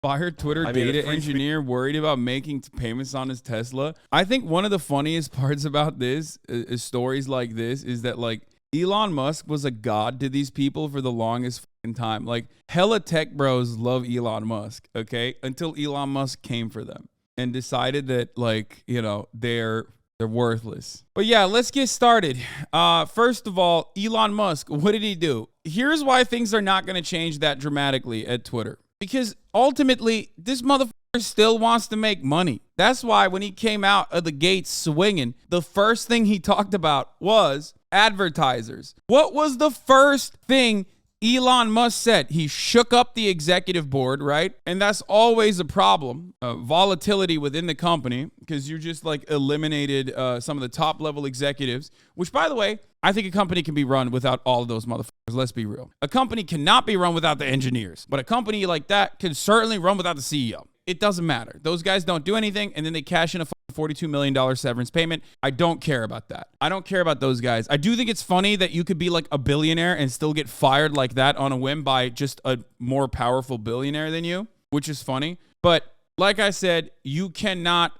Fired Twitter data engineer worried about making payments on his Tesla. I think one of the funniest parts about this is stories like this is that like Elon Musk was a god to these people for the longest fucking time. Like hella tech bros love Elon Musk, okay? Until Elon Musk came for them and decided that like, you know, they're worthless. But yeah, let's get started. First of all, Elon Musk, what did he do? Here's why things are not going to change that dramatically at Twitter. Because ultimately, this motherfucker still wants to make money. That's why when he came out of the gates swinging, the first thing he talked about was advertisers. What was the first thing Elon Musk said? He shook up the executive board, right? And that's always a problem. Volatility within the company, because you just like eliminated some of the top level executives, which by the way, I think a company can be run without all of those motherfuckers. Let's be real. A company cannot be run without the engineers, but a company like that can certainly run without the CEO. It doesn't matter. Those guys don't do anything, and then they cash in a $42 million severance payment. I don't care about that. I don't care about those guys. I do think it's funny that you could be like a billionaire and still get fired like that on a whim by just a more powerful billionaire than you, which is funny. But like I said, you cannot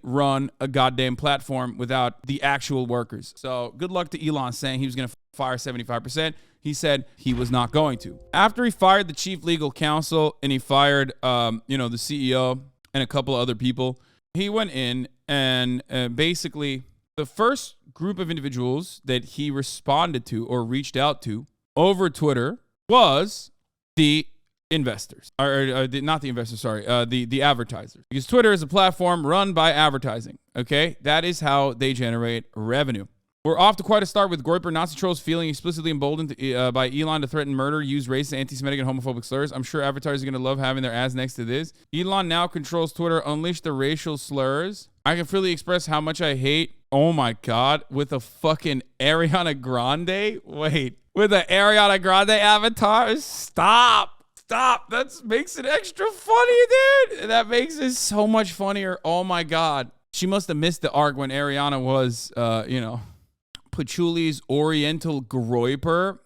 run a goddamn platform without the actual workers. So good luck to Elon saying he was going to fire 75%. He said he was not going to. After he fired the chief legal counsel and he fired, the CEO and a couple of other people, he went in and basically the first group of individuals that he responded to or reached out to over Twitter was the investors, not the investors, sorry, the advertisers. Because Twitter is a platform run by advertising, okay? That is how they generate revenue. We're off to quite a start with Groyper Nazi trolls feeling explicitly emboldened by Elon to threaten murder, use racist, anti-Semitic, and homophobic slurs. I'm sure advertisers are going to love having their ads next to this. Elon now controls Twitter. Unleash the racial slurs. I can freely express how much I hate. Oh my God, with a fucking Ariana Grande? Wait, with an Ariana Grande avatar? Stop. That makes it extra funny, dude. That makes it so much funnier. Oh my God. She must have missed the arc when Ariana was, Patchouli's Oriental Groyper.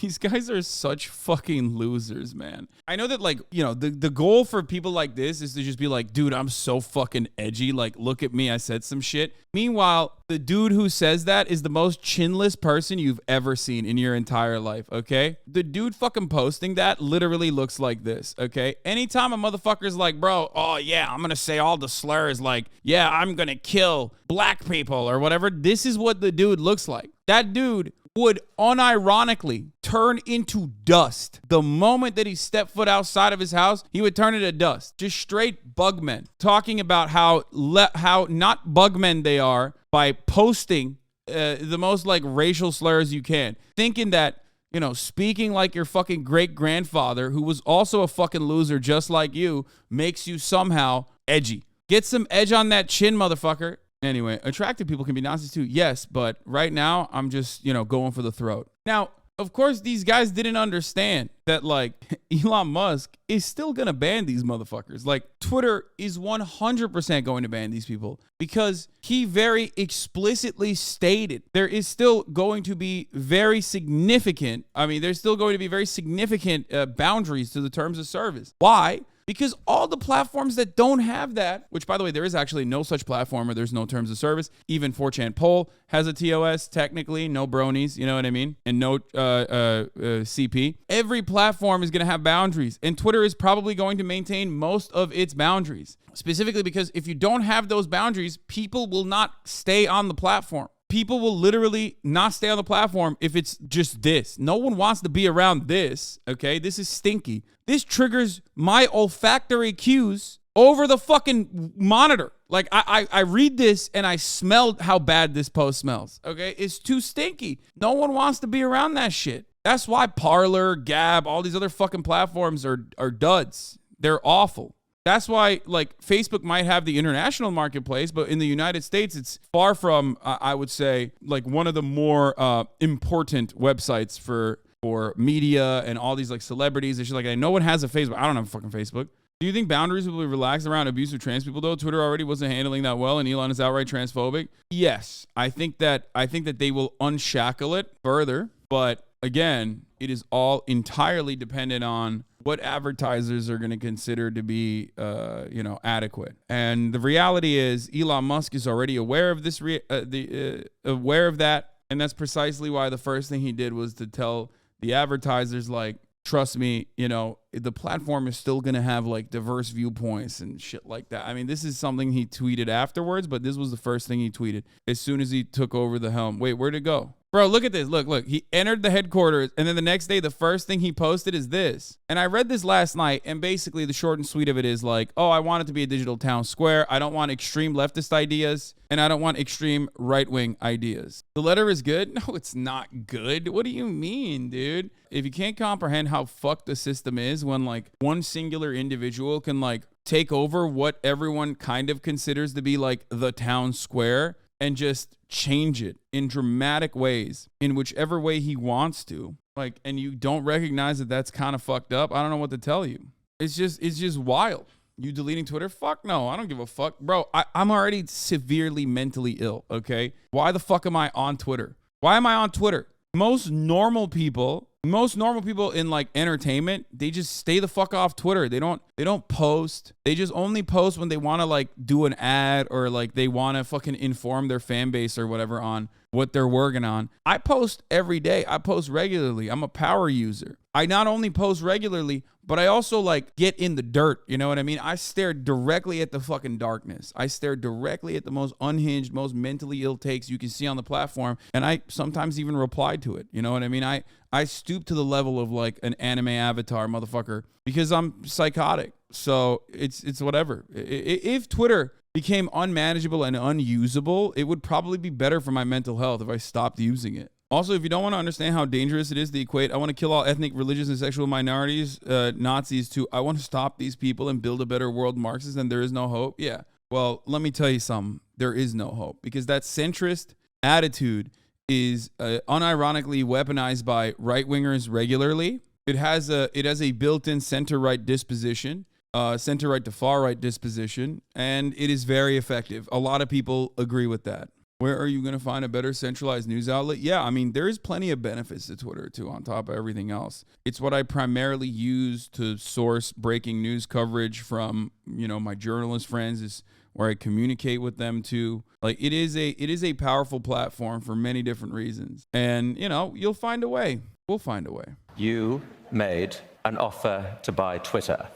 These guys are such fucking losers, man. I know that, like, the goal for people like this is to just be like, dude, I'm so fucking edgy. Like, look at me. I said some shit. Meanwhile, the dude who says that is the most chinless person you've ever seen in your entire life, okay? The dude fucking posting that literally looks like this, okay? Anytime a motherfucker's like, bro, oh yeah, I'm gonna say all the slurs like, yeah, I'm gonna kill black people or whatever, this is what the dude looks like. That dude would unironically turn into dust. The moment that he stepped foot outside of his house, he would turn into dust. Just straight bugmen. Talking about how not bugmen they are by posting the most like racial slurs you can. Thinking that, speaking like your fucking great-grandfather, who was also a fucking loser just like you, makes you somehow edgy. Get some edge on that chin, motherfucker. Anyway, attractive people can be Nazis too. Yes, but right now I'm just, going for the throat. Now, of course, these guys didn't understand that, like, Elon Musk is still going to ban these motherfuckers. Like, Twitter is 100% going to ban these people because he very explicitly stated there is still going to be very significant, there's still going to be very significant boundaries to the terms of service. Why? Because all the platforms that don't have that, which, by the way, there is actually no such platform where there's no terms of service. Even 4chan Poll has a TOS, technically, no bronies, you know what I mean? And no CP. Every platform is going to have boundaries, and Twitter is probably going to maintain most of its boundaries. Specifically because if you don't have those boundaries, people will not stay on the platform. People will literally not stay on the platform if it's just this. No one wants to be around this, okay? This is stinky. This triggers my olfactory cues over the fucking monitor. Like, I read this and I smelled how bad this post smells, okay? It's too stinky. No one wants to be around that shit. That's why Parler, Gab, all these other fucking platforms are duds. They're awful. That's why, like, Facebook might have the international marketplace, but in the United States, it's far from, I would say, like one of the more important websites for media and all these like celebrities. It's just like, no one has a Facebook. I don't have a fucking Facebook. Do you think boundaries will be relaxed around abusive trans people though? Twitter already wasn't handling that well, and Elon is outright transphobic. Yes, I think that they will unshackle it further, but again, it is all entirely dependent on what advertisers are going to consider to be, adequate. And the reality is Elon Musk is already aware of this, aware of that. And that's precisely why the first thing he did was to tell the advertisers, like, trust me, the platform is still going to have like diverse viewpoints and shit like that. I mean, this is something he tweeted afterwards, but this was the first thing he tweeted as soon as he took over the helm. Wait, where'd it go? Bro, look at this. Look. He entered the headquarters, and then the next day, the first thing he posted is this. And I read this last night, and basically the short and sweet of it is like, oh, I want it to be a digital town square. I don't want extreme leftist ideas, and I don't want extreme right-wing ideas. The letter is good? No, it's not good. What do you mean, dude? If you can't comprehend how fucked the system is when, like, one singular individual can, like, take over what everyone kind of considers to be, like, the town square and just change it in dramatic ways in whichever way he wants to, like, and you don't recognize that that's kind of fucked up, I don't know what to tell you. It's just wild. You deleting Twitter? Fuck no, I don't give a fuck. Bro, I'm already severely mentally ill, okay? Why the fuck am I on Twitter? Why am I on Twitter? Most normal people in like entertainment, they just stay the fuck off Twitter. They don't post. They just only post when they want to like do an ad or like they want to fucking inform their fan base or whatever on what they're working on. I post every day. I post regularly. I'm a power user. I not only post regularly, but I also like get in the dirt. You know what I mean? I stare directly at the fucking darkness. I stare directly at the most unhinged, most mentally ill takes you can see on the platform. And I sometimes even reply to it. You know what I mean? I stoop to the level of like an anime avatar motherfucker because I'm psychotic. So it's whatever. If Twitter became unmanageable and unusable, it would probably be better for my mental health if I stopped using it. Also, if you don't want to understand how dangerous it is to equate, I want to kill all ethnic, religious, and sexual minorities, Nazis, to I want to stop these people and build a better world, Marxists, then there is no hope. Yeah. Well, let me tell you something. There is no hope because that centrist attitude is unironically weaponized by right-wingers regularly. It has a built-in center-right disposition, center-right to far-right disposition, and it is very effective. A lot of people agree with that. Where are you going to find a better centralized news outlet? Yeah, I mean, there is plenty of benefits to Twitter, too, on top of everything else. It's what I primarily use to source breaking news coverage from, my journalist friends, is where I communicate with them, too. Like, it is a powerful platform for many different reasons. And, you'll find a way. We'll find a way. You made an offer to buy Twitter.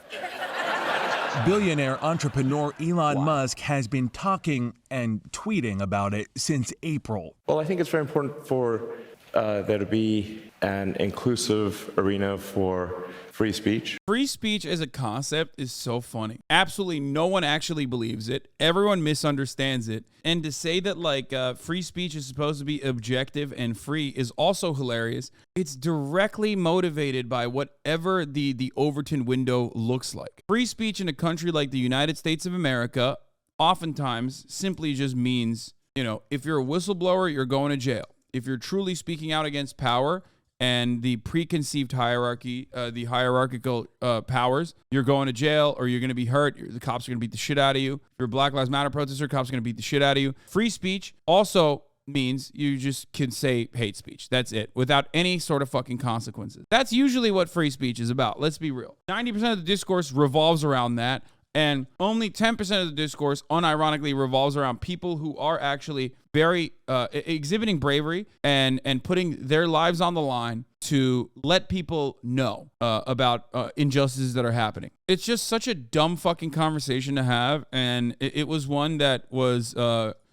Billionaire entrepreneur Elon Musk has been talking and tweeting about it since April. Well, I think it's very important for there to be an inclusive arena for free speech. Free speech as a concept is so funny. Absolutely no one actually believes it. Everyone misunderstands it. And to say that free speech is supposed to be objective and free is also hilarious. It's directly motivated by whatever the Overton window looks like. Free speech in a country like the United States of America oftentimes simply just means, if you're a whistleblower, you're going to jail. If you're truly speaking out against power and the preconceived hierarchy, the hierarchical powers, you're going to jail or you're going to be hurt. The cops are going to beat the shit out of you. If you're a Black Lives Matter protester, cops are going to beat the shit out of you. Free speech also means you just can say hate speech. That's it, without any sort of fucking consequences. That's usually what free speech is about. Let's be real. 90% of the discourse revolves around that. And only 10% of the discourse unironically revolves around people who are actually very exhibiting bravery and putting their lives on the line to let people know about injustices that are happening. It's just such a dumb fucking conversation to have. And it was one that was...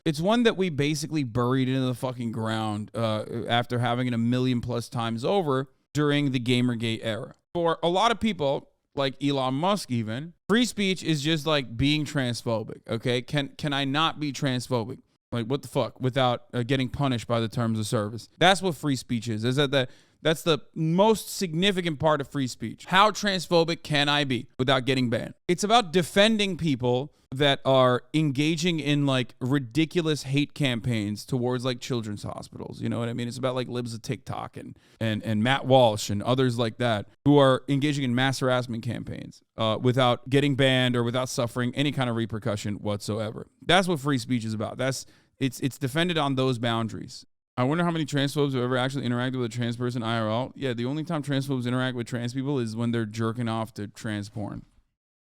it's one that we basically buried into the fucking ground after having it 1 million plus times over during the Gamergate era. For a lot of people... like Elon Musk even, free speech is just like being transphobic, okay? Can I not be transphobic? Like, what the fuck? Without getting punished by the terms of service. That's what free speech is. That's the most significant part of free speech. How transphobic can I be without getting banned? It's about defending people that are engaging in like ridiculous hate campaigns towards like children's hospitals. You know what I mean? It's about like libs of TikTok and Matt Walsh and others like that who are engaging in mass harassment campaigns without getting banned or without suffering any kind of repercussion whatsoever. That's what free speech is about. It's defended on those boundaries. I wonder how many transphobes have ever actually interacted with a trans person IRL. Yeah, the only time transphobes interact with trans people is when they're jerking off to trans porn.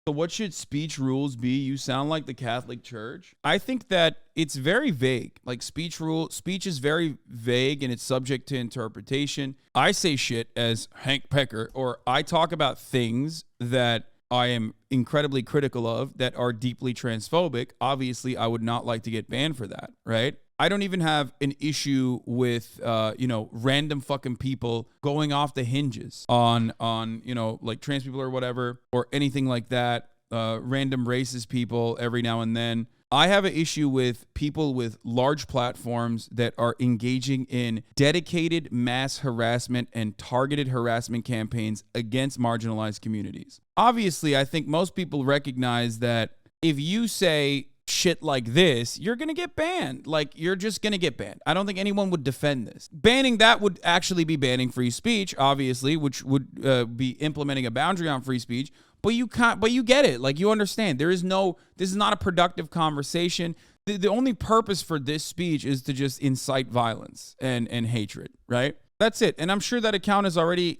So what should speech rules be? You sound like the Catholic Church. I think that it's very vague. Like speech is very vague and it's subject to interpretation. I say shit as Hank Pecker, or I talk about things that I am incredibly critical of that are deeply transphobic. Obviously, I would not like to get banned for that, right? I don't even have an issue with, random fucking people going off the hinges on, like trans people or whatever, or anything like that. Random racist people every now and then. I have an issue with people with large platforms that are engaging in dedicated mass harassment and targeted harassment campaigns against marginalized communities. Obviously, I think most people recognize that if you say shit like this, you're going to get banned. Like, you're just going to get banned. I don't think anyone would defend this. Banning that would actually be banning free speech, obviously, which would be implementing a boundary on free speech. But you get it. Like, you understand. This is not a productive conversation. The only purpose for this speech is to just incite violence and hatred, right? That's it. And I'm sure that account has already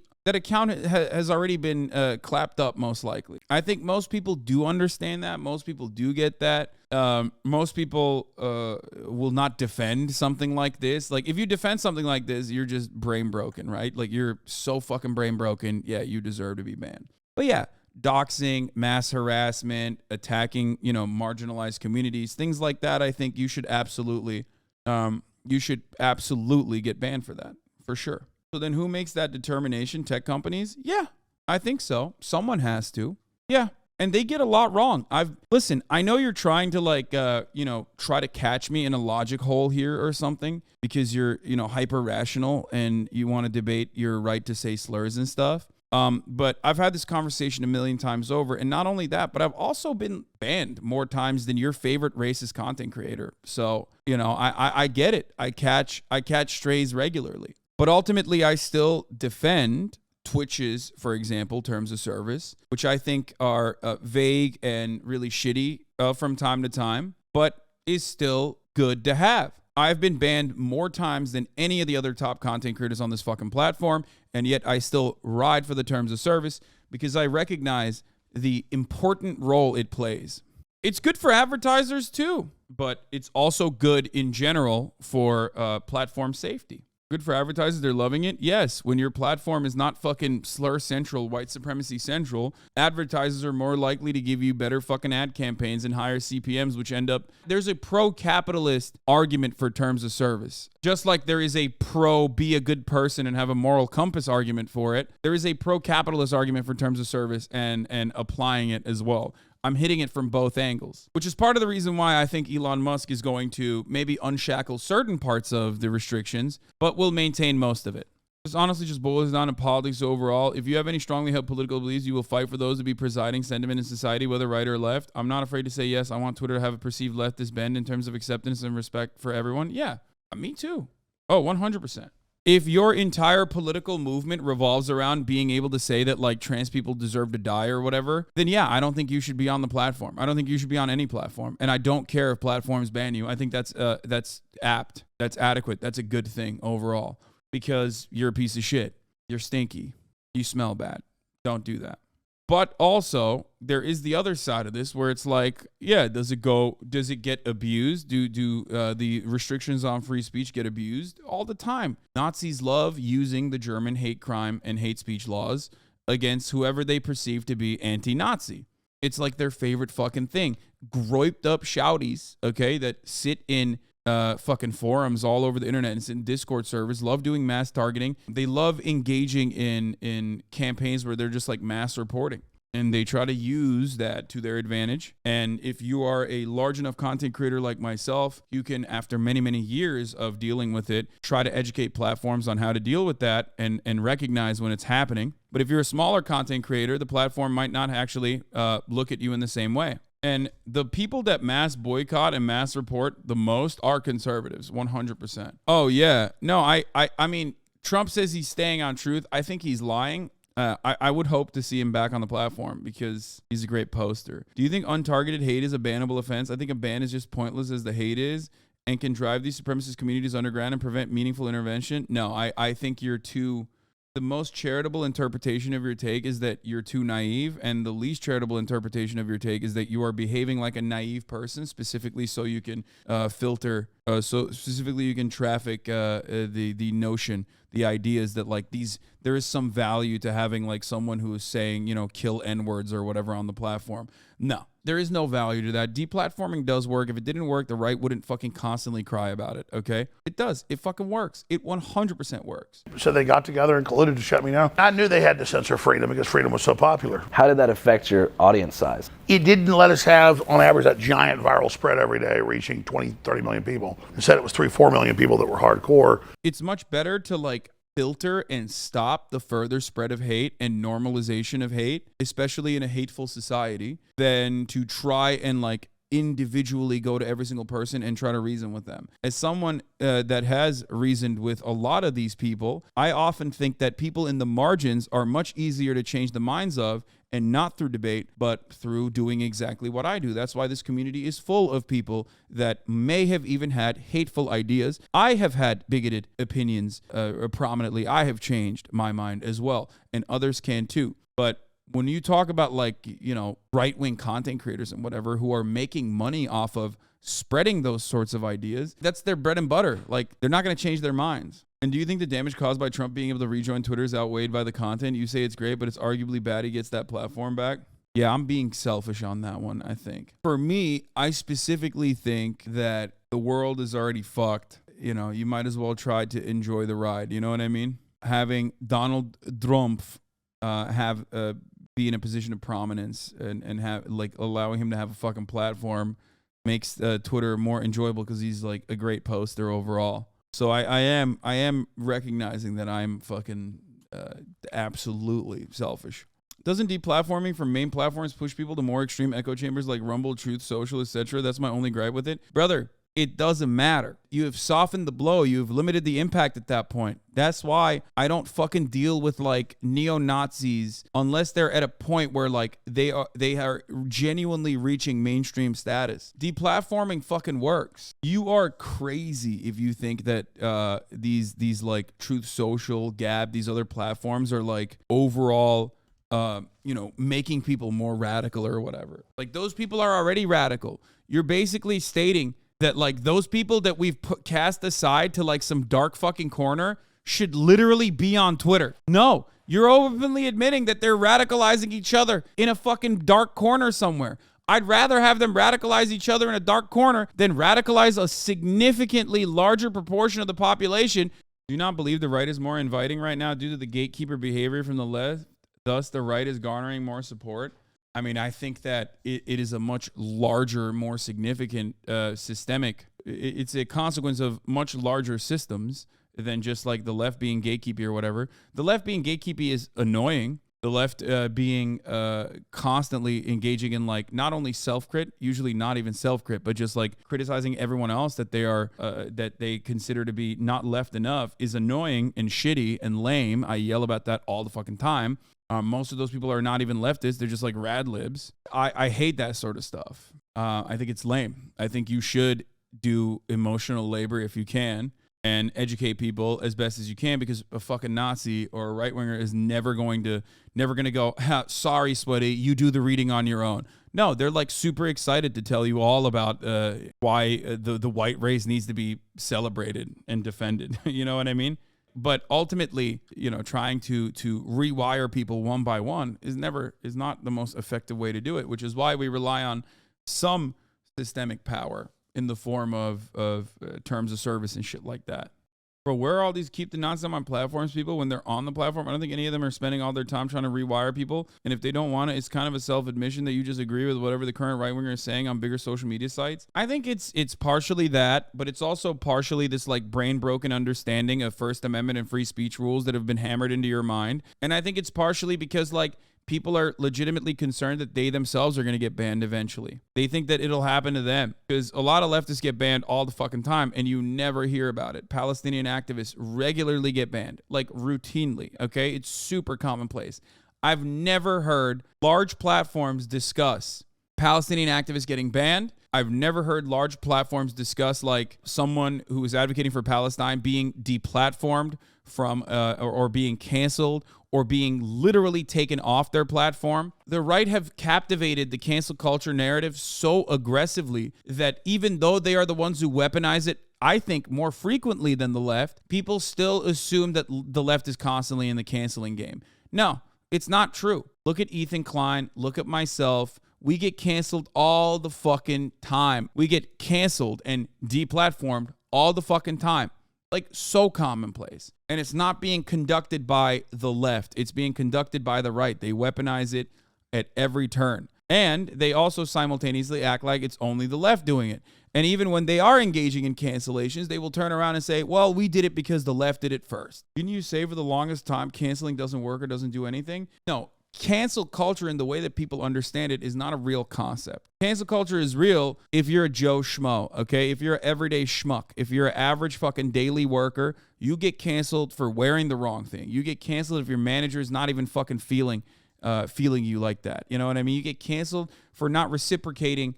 been clapped up, most likely. I think most people do understand that. Most people do get that. Most people will not defend something like this. Like, if you defend something like this, you're just brain broken, right? Like, you're so fucking brain broken. Yeah, you deserve to be banned. But yeah, doxing, mass harassment, attacking, marginalized communities, things like that. I think you should absolutely get banned for that, for sure. So then who makes that determination? Tech companies? Yeah, I think so. Someone has to. Yeah. And they get a lot wrong. Listen, I know you're trying to try to catch me in a logic hole here or something because you're, hyper rational and you want to debate your right to say slurs and stuff. But I've had this conversation a million times over. And not only that, but I've also been banned more times than your favorite racist content creator. So, I get it. I catch strays regularly. But ultimately, I still defend Twitch's, for example, terms of service, which I think are vague and really shitty from time to time, but is still good to have. I've been banned more times than any of the other top content creators on this fucking platform, and yet I still ride for the terms of service because I recognize the important role it plays. It's good for advertisers too, but it's also good in general for platform safety. Good for advertisers. They're loving it. Yes, when your platform is not fucking slur central, white supremacy central, advertisers are more likely to give you better fucking ad campaigns and higher CPMs, which end up, there's a pro-capitalist argument for terms of service. Just like there is a pro-be a good person and have a moral compass argument for it, there is a pro-capitalist argument for terms of service and applying it as well. I'm hitting it from both angles, which is part of the reason why I think Elon Musk is going to maybe unshackle certain parts of the restrictions, but will maintain most of it. This honestly just boils down to politics overall. If you have any strongly held political beliefs, you will fight for those to be presiding sentiment in society, whether right or left. I'm not afraid to say yes. I want Twitter to have a perceived leftist bend in terms of acceptance and respect for everyone. Yeah, me too. Oh, 100%. If your entire political movement revolves around being able to say that like trans people deserve to die or whatever, then yeah, I don't think you should be on the platform. I don't think you should be on any platform. And I don't care if platforms ban you. I think that's apt. That's adequate. That's a good thing overall because you're a piece of shit. You're stinky. You smell bad. Don't do that. But also, there is the other side of this where it's like, yeah, does it get abused? Do the restrictions on free speech get abused? All the time. Nazis love using the German hate crime and hate speech laws against whoever they perceive to be anti-Nazi. It's like their favorite fucking thing. Groiped up shouties, okay, that sit in fucking forums all over the internet and sit in Discord servers, love doing mass targeting. They love engaging in campaigns where they're just like mass reporting. And they try to use that to their advantage. And if you are a large enough content creator like myself, you can, after many, many years of dealing with it, try to educate platforms on how to deal with that and recognize when it's happening. But if you're a smaller content creator, the platform might not actually look at you in the same way. And the people that mass boycott and mass report the most are conservatives, 100%. Oh, yeah. No, I mean, Trump says he's staying on truth. I think he's lying. I would hope to see him back on the platform because he's a great poster. Do you think untargeted hate is a bannable offense? I think a ban is just pointless as the hate is. and can drive these supremacist communities underground and prevent meaningful intervention? No, I think you're too. The most charitable interpretation of your take is that you're too naive, and the least charitable interpretation of your take is that you are behaving like a naive person, specifically so you can filter, so specifically you can traffic the notion, the ideas that like there is some value to having like someone who is saying, kill N-words or whatever on the platform. No, there is no value to that. Deplatforming does work. If it didn't work, the right wouldn't fucking constantly cry about it, okay? It does. It fucking works. It 100% works. So they got together and colluded to shut me down. I knew they had to censor freedom because freedom was so popular. How did that affect your audience size? It didn't let us have, on average, that giant viral spread every day reaching 20, 30 million people. Instead, it was 3-4 million people that were hardcore. It's much better to like filter and stop the further spread of hate and normalization of hate, especially in a hateful society, than to try and like individually go to every single person and try to reason with them. As someone that has reasoned with a lot of these people, I often think that people in the margins are much easier to change the minds of, and not through debate, but through doing exactly what I do. That's why this community is full of people that may have even had hateful ideas. I have had bigoted opinions prominently. I have changed my mind as well, and others can too. But when you talk about like, right-wing content creators and whatever who are making money off of spreading those sorts of ideas, that's their bread and butter. Like, they're not going to change their minds. And do you think the damage caused by Trump being able to rejoin Twitter is outweighed by the content? You say it's great, but it's arguably bad he gets that platform back. Yeah, I'm being selfish on that one, I think. For me, I specifically think that the world is already fucked. You might as well try to enjoy the ride. You know what I mean? Having Donald Trump be in a position of prominence and have like allowing him to have a fucking platform makes Twitter more enjoyable because he's like a great poster overall. So I am recognizing that I'm fucking absolutely selfish. Doesn't deplatforming from main platforms push people to more extreme echo chambers like Rumble, Truth Social, etc.? That's my only gripe with it. Brother, it doesn't matter. You have softened the blow. You've limited the impact at that point. That's why I don't fucking deal with like neo-Nazis unless they're at a point where like they are genuinely reaching mainstream status. Deplatforming fucking works. You are crazy if you think that these like Truth Social, Gab, these other platforms are like overall making people more radical or whatever. Like those people are already radical. You're basically stating that like those people that we've cast aside to like some dark fucking corner should literally be on Twitter. No, you're openly admitting that they're radicalizing each other in a fucking dark corner somewhere. I'd rather have them radicalize each other in a dark corner than radicalize a significantly larger proportion of the population. Do you not believe the right is more inviting right now due to the gatekeeper behavior from the left? Thus, the right is garnering more support. I mean, I think that it is a much larger, more significant systemic. It's a consequence of much larger systems than just like the left being gatekeepy or whatever. The left being gatekeepy is annoying. The left being constantly engaging in like not only self-crit, usually not even self-crit, but just like criticizing everyone else that they are that they consider to be not left enough is annoying and shitty and lame. I yell about that all the fucking time. Most of those people are not even leftists. They're just like rad libs. I hate that sort of stuff. I think it's lame. I think you should do emotional labor if you can and educate people as best as you can, because a fucking Nazi or a right winger is never going to go, sorry, sweaty, you do the reading on your own. No, they're like super excited to tell you all about why the white race needs to be celebrated and defended. You know what I mean? But ultimately, trying to rewire people one by one is not the most effective way to do it, which is why we rely on some systemic power in the form of terms of service and shit like that. Bro, where are all these keep the nonsense on platforms people when they're on the platform? I don't think any of them are spending all their time trying to rewire people. And if they don't want it, it's kind of a self-admission that you just agree with whatever the current right-winger is saying on bigger social media sites. I think it's partially that, but it's also partially this like brain-broken understanding of First Amendment and free speech rules that have been hammered into your mind. And I think it's partially because like people are legitimately concerned that they themselves are going to get banned eventually. They think that it'll happen to them because a lot of leftists get banned all the fucking time and you never hear about it. Palestinian activists regularly get banned, like routinely, okay? It's super commonplace. I've never heard large platforms discuss Palestinian activists getting banned. I've never heard large platforms discuss like someone who is advocating for Palestine being deplatformed from or being canceled or being literally taken off their platform. The right have captivated the cancel culture narrative so aggressively that even though they are the ones who weaponize it, I think more frequently than the left, people still assume that the left is constantly in the canceling game. No, it's not true. Look at Ethan Klein. Look at myself. We get canceled all the fucking time. We get canceled and deplatformed all the fucking time. Like, so commonplace. And it's not being conducted by the left. It's being conducted by the right. They weaponize it at every turn. And they also simultaneously act like it's only the left doing it. And even when they are engaging in cancellations, they will turn around and say, well, we did it because the left did it first. Didn't you say for the longest time canceling doesn't work or doesn't do anything? No. Cancel culture in the way that people understand it is not a real concept. Cancel culture is real if you're a Joe Schmo, okay? If you're an everyday schmuck, if you're an average fucking daily worker, you get canceled for wearing the wrong thing. You get canceled if your manager is not even fucking feeling you like that. You know what I mean? You get canceled for not reciprocating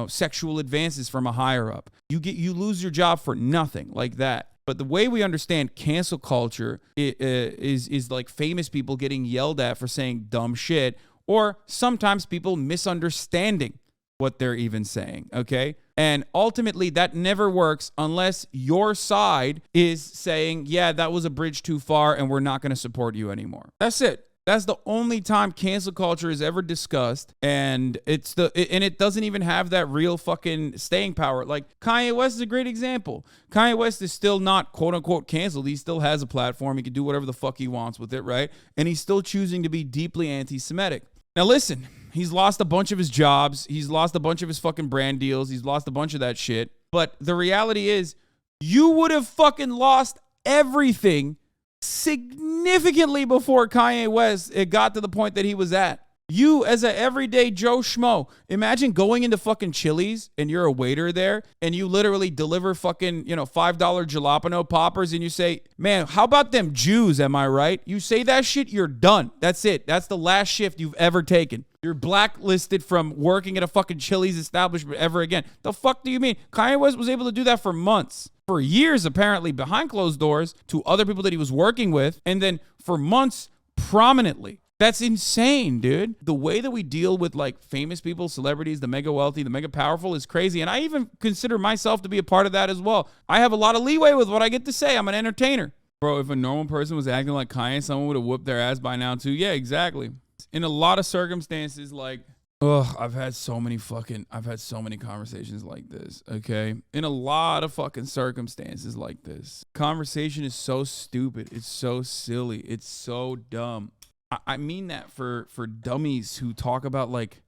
sexual advances from a higher up. You lose your job for nothing like that. But the way we understand cancel culture is like famous people getting yelled at for saying dumb shit, or sometimes people misunderstanding what they're even saying, okay? And ultimately, that never works unless your side is saying, yeah, that was a bridge too far and we're not going to support you anymore. That's it. That's the only time cancel culture is ever discussed, and it doesn't even have that real fucking staying power. Like, Kanye West is a great example. Kanye West is still not quote unquote canceled. He still has a platform. He can do whatever the fuck he wants with it, right? And he's still choosing to be deeply anti-Semitic. Now listen, he's lost a bunch of his jobs. He's lost a bunch of his fucking brand deals. He's lost a bunch of that shit. But the reality is, you would have fucking lost everything significantly before Kanye West it got to the point that he was at. You, as an everyday Joe Schmo, imagine going into fucking Chili's and you're a waiter there and you literally deliver fucking, $5 jalapeno poppers and you say, man, how about them Jews, am I right? You say that shit, you're done. That's it. That's the last shift you've ever taken. You're blacklisted from working at a fucking Chili's establishment ever again. The fuck do you mean? Kanye West was able to do that for months. For years, apparently, behind closed doors to other people that he was working with. And then for months, prominently. That's insane, dude. The way that we deal with like famous people, celebrities, the mega wealthy, the mega powerful is crazy. And I even consider myself to be a part of that as well. I have a lot of leeway with what I get to say. I'm an entertainer. Bro, if a normal person was acting like Kanye, someone would have whooped their ass by now too. Yeah, exactly. In a lot of circumstances, like, I've had so many conversations like this, okay? In a lot of fucking circumstances like this. Conversation is so stupid. It's so silly. It's so dumb. I mean that for dummies who talk about like,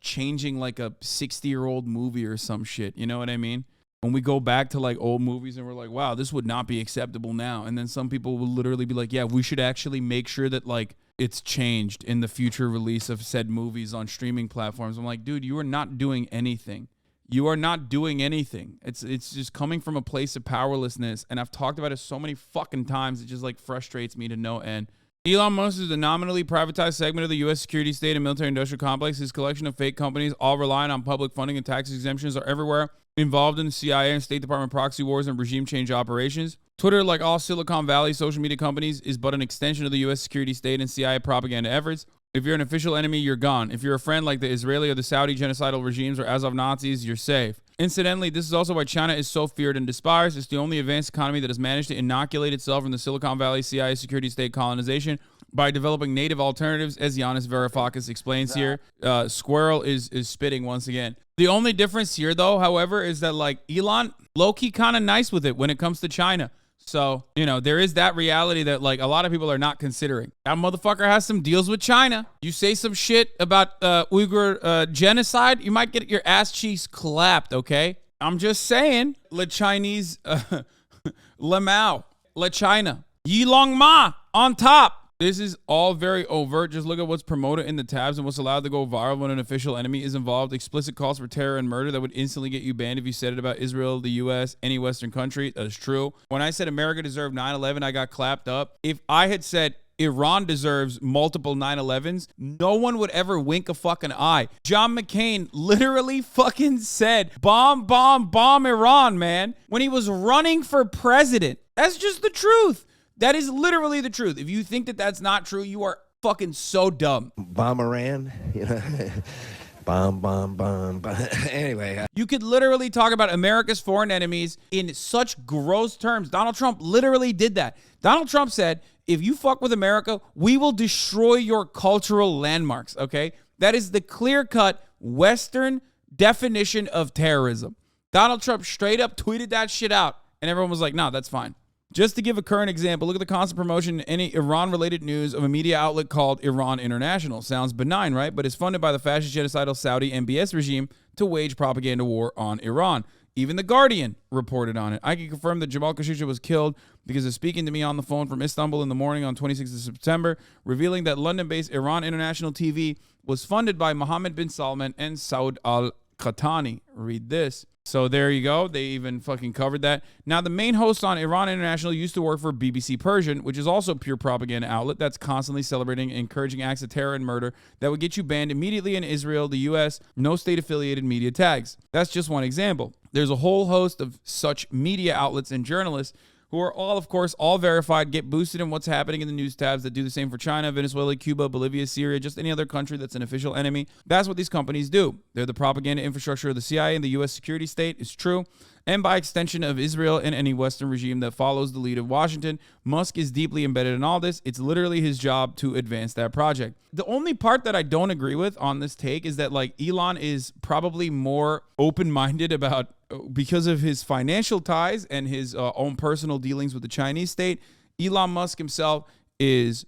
changing like a 60-year-old movie or some shit. You know what I mean? When we go back to like old movies and we're like, wow, this would not be acceptable now. And then some people will literally be like, yeah, we should actually make sure that like it's changed in the future release of said movies on streaming platforms. I'm like, dude, you are not doing anything. You are not doing anything. It's just coming from a place of powerlessness. And I've talked about it so many fucking times. It just like frustrates me to no end. Elon Musk is a nominally privatized segment of the U.S. security state and military industrial complex. His collection of fake companies, all relying on public funding and tax exemptions, are everywhere involved in the CIA and State Department proxy wars and regime change operations. Twitter, like all Silicon Valley social media companies, is but an extension of the U.S. security state and CIA propaganda efforts. If you're an official enemy, you're gone. If you're a friend like the Israeli or the Saudi genocidal regimes or Azov Nazis, you're safe. Incidentally, this is also why China is so feared and despised. It's the only advanced economy that has managed to inoculate itself from the Silicon Valley CIA security state colonization by developing native alternatives, as Giannis Varoufakis explains here. Squirrel is spitting once again. The only difference here, though, however, is that like Elon, low-key kind of nice with it when it comes to China. So, there is that reality that like a lot of people are not considering. That motherfucker has some deals with China. You say some shit about Uyghur genocide, you might get your ass cheeks clapped, okay? I'm just saying. Le Chinese, Le Mao, Le China, Yilong Ma on top. This is all very overt. Just look at what's promoted in the tabs and what's allowed to go viral when an official enemy is involved. Explicit calls for terror and murder that would instantly get you banned if you said it about Israel, the U.S., any Western country. That's true. When I said America deserved 9/11, I got clapped up. If I had said Iran deserves multiple 9/11s, no one would ever wink a fucking eye. John McCain literally fucking said, bomb, bomb, bomb Iran, man, when he was running for president. That's just the truth. That is literally the truth. If you think that that's not true, you are fucking so dumb. Bomb Iran, you know, bomb, bomb, bomb, bomb. Anyway. You could literally talk about America's foreign enemies in such gross terms. Donald Trump literally did that. Donald Trump said, if you fuck with America, we will destroy your cultural landmarks, okay? That is the clear-cut Western definition of terrorism. Donald Trump straight up tweeted that shit out, and everyone was like, no, that's fine. Just to give a current example, look at the constant promotion in any Iran-related news of a media outlet called Iran International. Sounds benign, right? But it's funded by the fascist genocidal Saudi MBS regime to wage propaganda war on Iran. Even The Guardian reported on it. I can confirm that Jamal Khashoggi was killed because of speaking to me on the phone from Istanbul in the morning on 26th of September, revealing that London-based Iran International TV was funded by Mohammed bin Salman and Saud al-Qahtani. Read this. So there you go. They even fucking covered that. Now, the main host on Iran International used to work for BBC Persian, which is also a pure propaganda outlet that's constantly celebrating and encouraging acts of terror and murder that would get you banned immediately in Israel, the U.S., no state-affiliated media tags. That's just one example. There's a whole host of such media outlets and journalists who are all, of course, all verified, get boosted in what's happening in the news tabs that do the same for China, Venezuela, Cuba, Bolivia, Syria, just any other country that's an official enemy. That's what these companies do. They're the propaganda infrastructure of the CIA and the U.S. security state. It's true. And by extension of Israel and any Western regime that follows the lead of Washington. Musk is deeply embedded in all this. It's literally his job to advance that project. The only part that I don't agree with on this take is that, like, Elon is probably more open-minded about, because of his financial ties and his own personal dealings with the Chinese state. Elon Musk himself is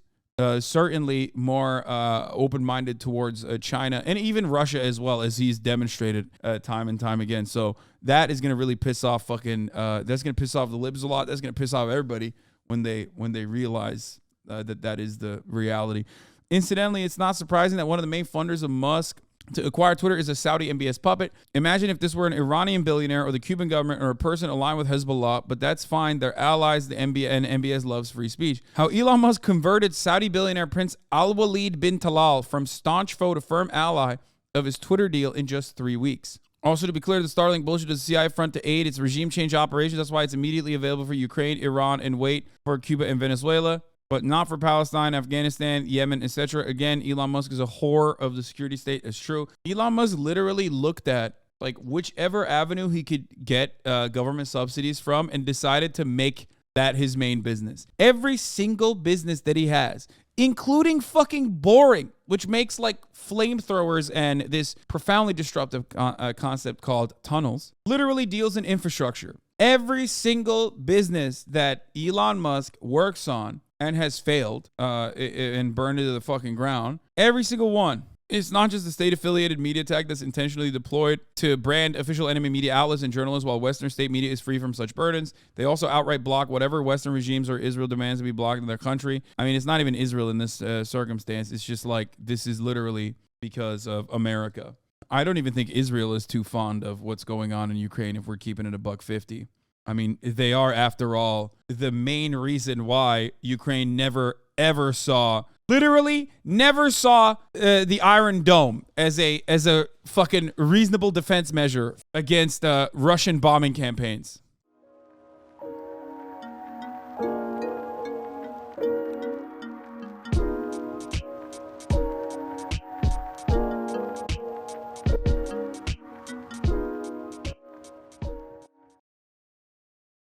certainly more open-minded towards China and even Russia as well, as he's demonstrated time and time again. So that is going to really piss off that's going to piss off the libs a lot. That's going to piss off everybody when they realize that is the reality. Incidentally, it's not surprising that one of the main funders of Musk to acquire Twitter is a Saudi MBS puppet. Imagine if this were an Iranian billionaire or the Cuban government or a person aligned with Hezbollah, but that's fine. They're allies. The MBS loves free speech. How Elon Musk converted Saudi billionaire Prince Al-Walid bin Talal from staunch foe to firm ally of his Twitter deal in just 3 weeks. Also, to be clear, the Starlink bullshit is the CIA front to aid its regime change operations. That's why it's immediately available for Ukraine, Iran, and wait for Cuba and Venezuela, but not for Palestine, Afghanistan, Yemen, etc. Again, Elon Musk is a whore of the security state. It's true. Elon Musk literally looked at like whichever avenue he could get government subsidies from and decided to make that his main business. Every single business that he has, including fucking boring, which makes like flamethrowers and this profoundly disruptive concept called tunnels, literally deals in infrastructure. Every single business that Elon Musk works on and has failed and burned into the fucking ground, every single one. It's not just the state-affiliated media tag that's intentionally deployed to brand official enemy media outlets and journalists while Western state media is free from such burdens. They also outright block whatever Western regimes or Israel demands to be blocked in their country. I mean, it's not even Israel in this circumstance. It's just like this is literally because of America. I don't even think Israel is too fond of what's going on in Ukraine if we're keeping it $1.50. I mean, they are, after all, the main reason why Ukraine never, ever saw, literally never saw the Iron Dome as a fucking reasonable defense measure against Russian bombing campaigns.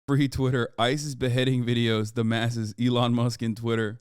Free Twitter. ISIS beheading videos. The masses. Elon Musk and Twitter.